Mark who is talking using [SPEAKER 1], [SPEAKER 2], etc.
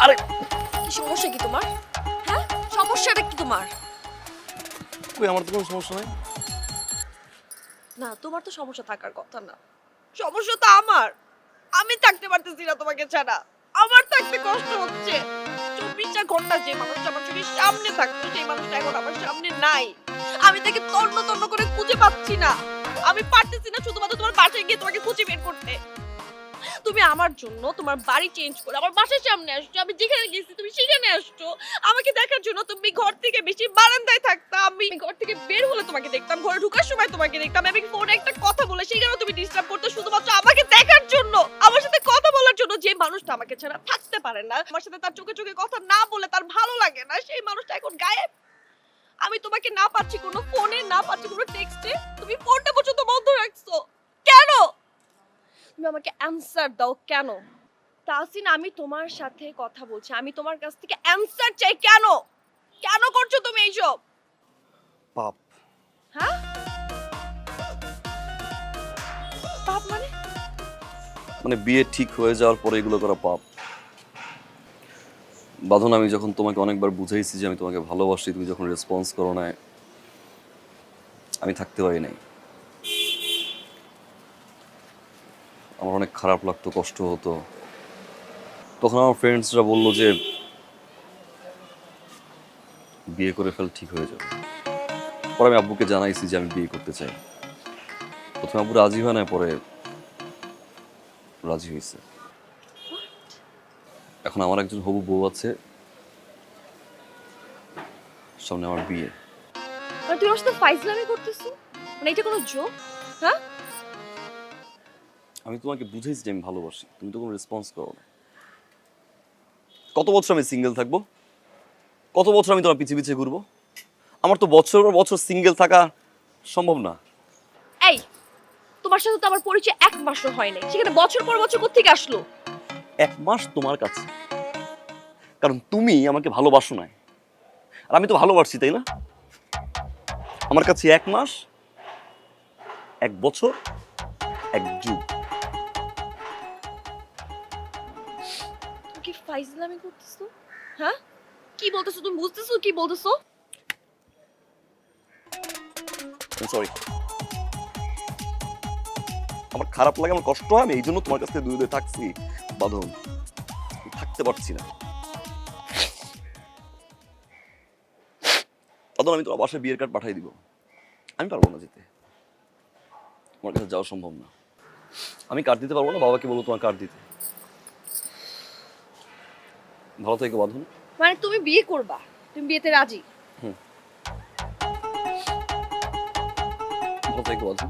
[SPEAKER 1] আরে
[SPEAKER 2] কি সমস্যা কি তোমার? হ্যাঁ, সমস্যাটা কি তোমার?
[SPEAKER 1] কই, আমার তো কোনো সমস্যা নাই।
[SPEAKER 2] না, তোমার তো সমস্যা থাকার কথা না। সমস্যা তো আমার। আমি থাকতে পারতেছি না তোমাকে ছাড়া। আমার থাকতে কষ্ট হচ্ছে। 24টা ঘন্টা যে মানুষটা আমার চোখের সামনে থাকতো সেই মানুষটা এখন আমার সামনে নাই। আমি তাকে তন্ন তন্ন করে খুঁজে পাচ্ছি না। আমি পারতেছি না শুধুমাত্র তোমার বাসায় গিয়ে তোমাকে খুঁজে বের করতে। তুমি আমার জন্য তোমার বাড়ি চেঞ্জ করে আমার বাসার সামনে আসছো। আমি যেখানে গেছি তুমি সেখানে আসছো। আমাকে দেখার জন্য তুমি ঘর থেকে বেশি বারান্দায় থাকতা। আমি ঘর থেকে বের হলে তোমাকে দেখতাম। ঘরে ঢোকার সময় তোমাকে দেখতাম। আমি ফোনে একটা কথা বলে সেখানেও তুমি ডিস্টার্ব করতে শুধুমাত্র আমাকে দেখার জন্য। আমার সাথে কথা বলার জন্য যে মানুষটা আমাকে ছাড়া থাকতে পারে না। আমার সাথে তার চোখে চোখে কথা না বলে তার ভালো লাগে না। সেই মানুষটা এখন গায়েব। আমি তোমাকে না পাচ্ছি কোনো ফোনে, না পাচ্ছি কোনো টেক্সটে। তুমি ফোনটা পর্যন্ত বন্ধ রাখছো। কেন? তুমি আমাকে অ্যানসার দাও কেন? তাহসিন, আমি তোমার সাথে কথা বলছি। আমি তোমার কাছ থেকে অ্যানসার চাই কেন? কেন করছো তুমি এইসব?
[SPEAKER 1] পাপ।
[SPEAKER 2] হ্যাঁ? পাপ মানে?
[SPEAKER 1] মানে বিয়ে ঠিক হয়ে যাওয়ার পরে এগুলো করা পাপ। বাঁধন, আমি যখন তোমাকে অনেকবার বুঝাইছি যে আমি তোমাকে ভালোবাসি, তুমি যখন রেসপন্স করো না, আমি থাকতে পারি নাই। আমার অনেক খারাপ লাগতো, কষ্ট হতো। তখন আমার ফ্রেন্ডসরা বললো যে বিয়ে করে ফেল, ঠিক হয়ে যাবে। পরে আমি আব্বুকে জানাইছি যে আমি বিয়ে করতে চাই। প্রথমে আব্বু রাজি হয় না, পরে রাজি হয়েছে। এখন আমার একজন হবু বউ আছে, সামনে আমার বিয়ে।
[SPEAKER 2] মানে তুমি আমার সাথে ফাইজলামি করতেছো? মানে এটা কোনো জোক? হ্যাঁ?
[SPEAKER 1] আমি তোমাকে বুঝাইছি যে আমি ভালোবাসি, তুমি তো কোনো রেসপন্স করো না। কত বছর আমি সিঙ্গেল থাকবো? কত বছর আমি তোমার পিছিয়ে পিছিয়ে ঘুরবো? আমার তো বছর পর বছর সিঙ্গেল থাকা সম্ভব না।
[SPEAKER 2] এই, তোমার সাথে তো আমার পরিচয় 1 মাসও হয় নাই। সেখানে বছর পর বছর কোত্থেকে আসলো?
[SPEAKER 1] 1 মাস তোমার কাছে, কারণ তুমি আমাকে ভালোবাসো না। আর আমি তো ভালোবাসছি, তাই না? আমার কাছে 1 মাস, 1 বছর, 1 যুগ।
[SPEAKER 2] তুমি কি ফাইজলামি করতেছো? হ্যাঁ? কি বলতেছো? তুমি বুঝতেছো কি বলতেছো?
[SPEAKER 1] সরি, আমার খারাপ লাগে, আমার কষ্ট হয়, আমি এই জন্য তোমার কাছ থেকে দূরে দূরে থাকছি। বাঁধন, আমি থাকতে পারছি না। বাঁধন, আমি তোমার বাসায় বিয়ের কার্ড পাঠিয়ে দিব। আমি পারবো না যেতে, তোমার কাছে যাওয়া সম্ভব না। আমি কার্ড দিতে পারবো না, বাবাকে বলবো তোমার কার্ড দিতে। ভালো থেকো বাঁধন।
[SPEAKER 2] মানে তুমি বিয়ে করবা? তুমি বিয়েতে রাজি?
[SPEAKER 1] ভালো থেকো বাঁধন।